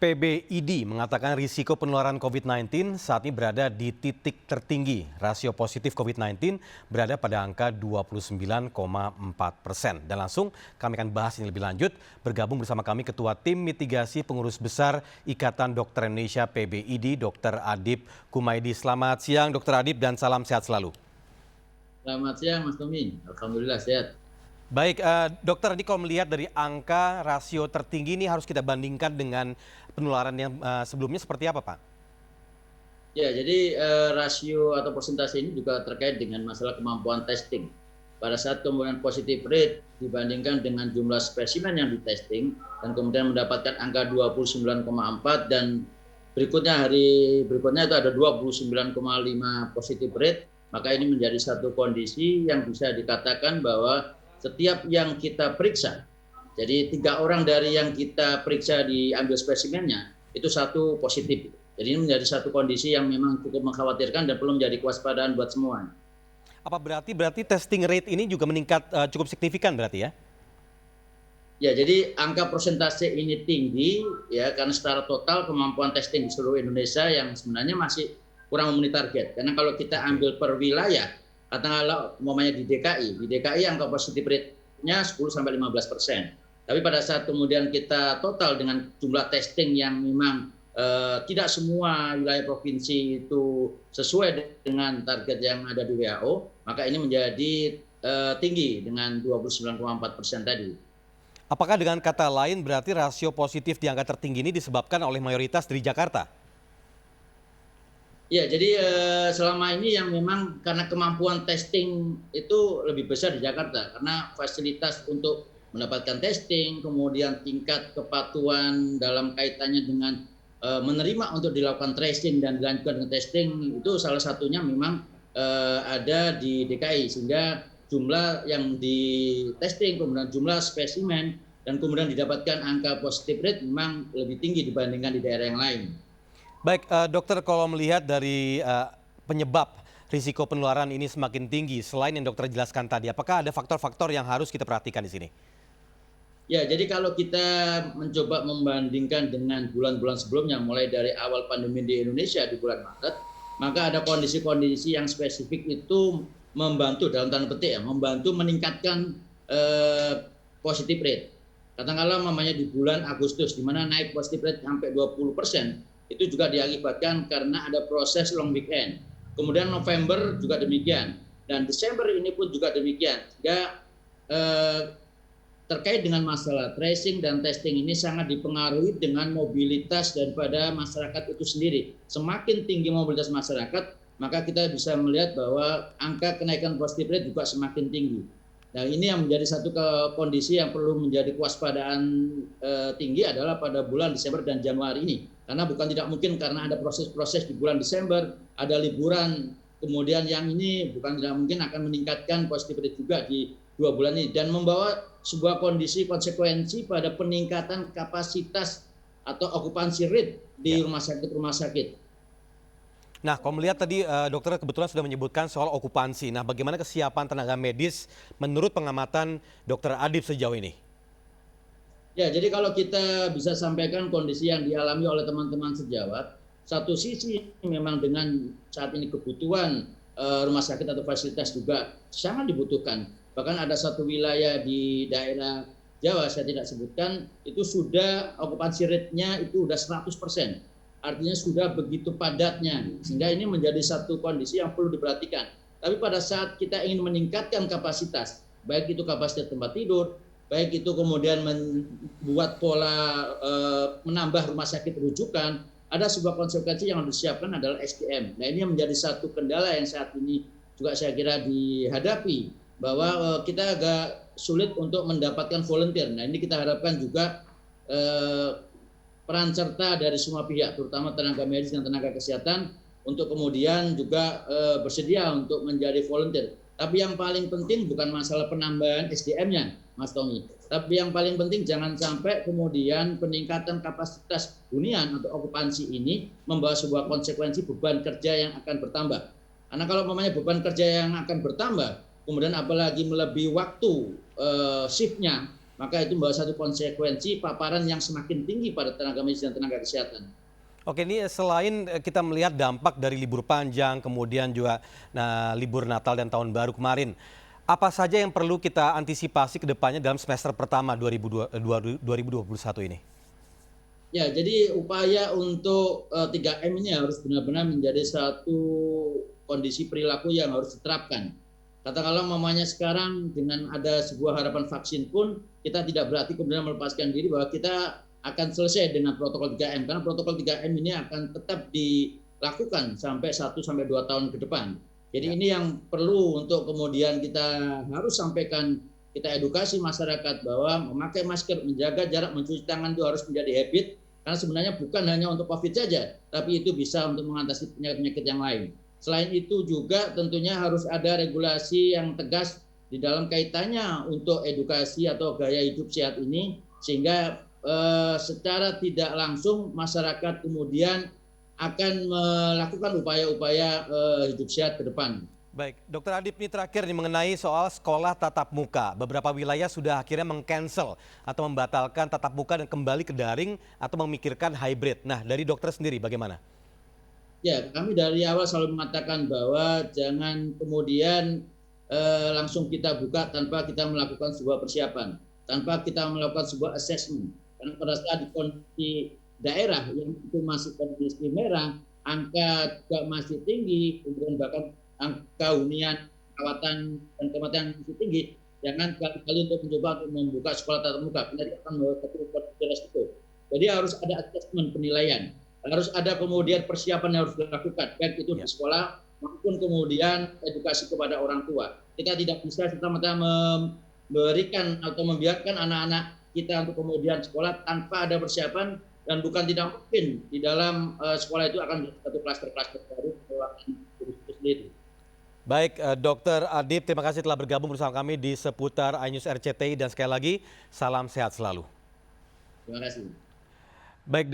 PBID mengatakan risiko penularan COVID-19 saat ini berada di titik tertinggi. Rasio positif COVID-19 berada pada angka 29,4%. Dan langsung kami akan bahas ini lebih lanjut. Bergabung bersama kami Ketua Tim Mitigasi Pengurus Besar Ikatan Dokter Indonesia PBID, Dr. Adib Kumaydi. Selamat siang Dr. Adib dan salam sehat selalu. Selamat siang Mas Tommy, Alhamdulillah sehat. Baik, dokter, tadi kalau melihat dari angka rasio tertinggi ini harus kita bandingkan dengan penularan yang sebelumnya seperti apa, Pak? Ya, jadi rasio atau persentase ini juga terkait dengan masalah kemampuan testing. Pada saat kemudian positif rate dibandingkan dengan jumlah spesimen yang ditesting dan kemudian mendapatkan angka 29,4 dan hari berikutnya itu ada 29,5 positif rate, maka ini menjadi satu kondisi yang bisa dikatakan bahwa setiap yang kita periksa, jadi 3 orang dari yang kita periksa diambil spesimennya, itu 1 positif. Jadi ini menjadi satu kondisi yang memang cukup mengkhawatirkan dan perlu menjadi kewaspadaan buat semua. Apa berarti testing rate ini juga meningkat cukup signifikan berarti ya? Ya, jadi angka persentase ini tinggi ya karena secara total kemampuan testing di seluruh Indonesia yang sebenarnya masih kurang memenuhi target. Karena kalau kita ambil per wilayah, katakanlah umpamanya di DKI angka positif rate-nya 10-15%. Tapi pada saat kemudian kita total dengan jumlah testing yang memang tidak semua wilayah provinsi itu sesuai dengan target yang ada di WHO, maka ini menjadi tinggi dengan 29,4% tadi. Apakah dengan kata lain berarti rasio positif di angka tertinggi ini disebabkan oleh mayoritas dari Jakarta? Ya, jadi selama ini yang memang karena kemampuan testing itu lebih besar di Jakarta, karena fasilitas untuk mendapatkan testing, kemudian tingkat kepatuhan dalam kaitannya dengan menerima untuk dilakukan tracing dan dilanjutkan dengan testing, itu salah satunya memang ada di DKI, sehingga jumlah yang di testing, kemudian jumlah spesimen, dan kemudian didapatkan angka positif rate memang lebih tinggi dibandingkan di daerah yang lain. Baik, dokter, kalau melihat dari penyebab risiko penularan ini semakin tinggi, selain yang dokter jelaskan tadi, apakah ada faktor-faktor yang harus kita perhatikan di sini? Ya, jadi kalau kita mencoba membandingkan dengan bulan-bulan sebelumnya, mulai dari awal pandemi di Indonesia di bulan Maret, maka ada kondisi-kondisi yang spesifik itu membantu, dalam tanda petik ya, membantu meningkatkan positif rate. Katakanlah namanya di bulan Agustus, di mana naik positif rate sampai 20%, itu juga diakibatkan karena ada proses long weekend. Kemudian November juga demikian, dan Desember ini pun juga demikian. Sehingga terkait dengan masalah tracing dan testing ini sangat dipengaruhi dengan mobilitas daripada masyarakat itu sendiri. Semakin tinggi mobilitas masyarakat, maka kita bisa melihat bahwa angka kenaikan positif rate juga semakin tinggi. Nah, ini yang menjadi satu kondisi yang perlu menjadi kewaspadaan tinggi adalah pada bulan Desember dan Januari ini. Karena bukan tidak mungkin karena ada proses-proses di bulan Desember, ada liburan, kemudian yang ini bukan tidak mungkin akan meningkatkan positif rate juga di 2 bulan ini dan membawa sebuah kondisi konsekuensi pada peningkatan kapasitas atau okupansi rate di rumah sakit. Nah, kalau melihat tadi dokter kebetulan sudah menyebutkan soal okupansi. Nah, bagaimana kesiapan tenaga medis menurut pengamatan Dr. Adib sejauh ini? Ya, jadi kalau kita bisa sampaikan kondisi yang dialami oleh teman-teman sejawat, satu sisi memang dengan saat ini kebutuhan rumah sakit atau fasilitas juga sangat dibutuhkan. Bahkan ada satu wilayah di daerah Jawa, saya tidak sebutkan, itu sudah okupansi rate-nya itu sudah 100%. Artinya sudah begitu padatnya, sehingga ini menjadi satu kondisi yang perlu diperhatikan. Tapi pada saat kita ingin meningkatkan kapasitas, baik itu kapasitas tempat tidur, baik itu kemudian membuat pola menambah rumah sakit rujukan, ada sebuah konsekuensi yang harus disiapkan adalah SDM. Nah, ini yang menjadi satu kendala yang saat ini juga saya kira dihadapi, bahwa kita agak sulit untuk mendapatkan volunteer. Nah, ini kita harapkan juga peran serta dari semua pihak, terutama tenaga medis dan tenaga kesehatan, untuk kemudian juga bersedia untuk menjadi volunteer. Tapi yang paling penting bukan masalah penambahan SDM-nya, Mas Tommy. Tapi yang paling penting jangan sampai kemudian peningkatan kapasitas hunian atau okupansi ini membawa sebuah konsekuensi beban kerja yang akan bertambah. Karena kalau namanya beban kerja yang akan bertambah, kemudian apalagi melebihi waktu shift-nya, maka itu membawa satu konsekuensi paparan yang semakin tinggi pada tenaga medis dan tenaga kesehatan. Oke, ini selain kita melihat dampak dari libur panjang, kemudian juga libur Natal dan Tahun Baru kemarin, apa saja yang perlu kita antisipasi ke depannya dalam semester pertama 2021 ini? Ya, jadi upaya untuk 3M ini harus benar-benar menjadi satu kondisi perilaku yang harus diterapkan. Katakanlah mamanya sekarang dengan ada sebuah harapan vaksin pun, kita tidak berarti kemudian melepaskan diri bahwa kita akan selesai dengan protokol 3M, karena protokol 3M ini akan tetap dilakukan sampai 1-2 tahun ke depan. Jadi ini yang perlu untuk kemudian kita harus sampaikan, kita edukasi masyarakat bahwa memakai masker, menjaga jarak, mencuci tangan itu harus menjadi habit, karena sebenarnya bukan hanya untuk COVID saja, tapi itu bisa untuk mengatasi penyakit-penyakit yang lain. Selain itu juga tentunya harus ada regulasi yang tegas di dalam kaitannya untuk edukasi atau gaya hidup sehat ini, sehingga secara tidak langsung masyarakat kemudian akan melakukan upaya-upaya hidup sehat ke depan. Baik, Dr. Adip, ini terakhir nih mengenai soal sekolah tatap muka. Beberapa wilayah sudah akhirnya meng-cancel atau membatalkan tatap muka dan kembali ke daring atau memikirkan hybrid. Nah, dari dokter sendiri bagaimana? Ya, kami dari awal selalu mengatakan bahwa jangan kemudian langsung kita buka tanpa kita melakukan sebuah persiapan, tanpa kita melakukan sebuah assessment. Karena pada saat di kondisi daerah yang itu masih kondisi merah, angka juga masih tinggi, kemudian bahkan angka hunian, perawatan dan kematian masih tinggi, jangan kali-kali untuk mencoba untuk membuka sekolah tatap muka, karena dia akan membawa satu resiko. Jadi harus ada assessment penilaian, harus ada kemudian persiapan yang harus dilakukan, baik itu di sekolah maupun kemudian edukasi kepada orang tua. Kita tidak bisa serta-merta memberikan atau membiarkan anak-anak kita untuk kemudian sekolah tanpa ada persiapan, dan bukan tidak mungkin di dalam sekolah itu akan menjadi satu klaster-klaster baru itu sendiri. Baik, Dr. Adip, terima kasih telah bergabung bersama kami di seputar iNews RCTI dan sekali lagi salam sehat selalu. Terima kasih. Baik.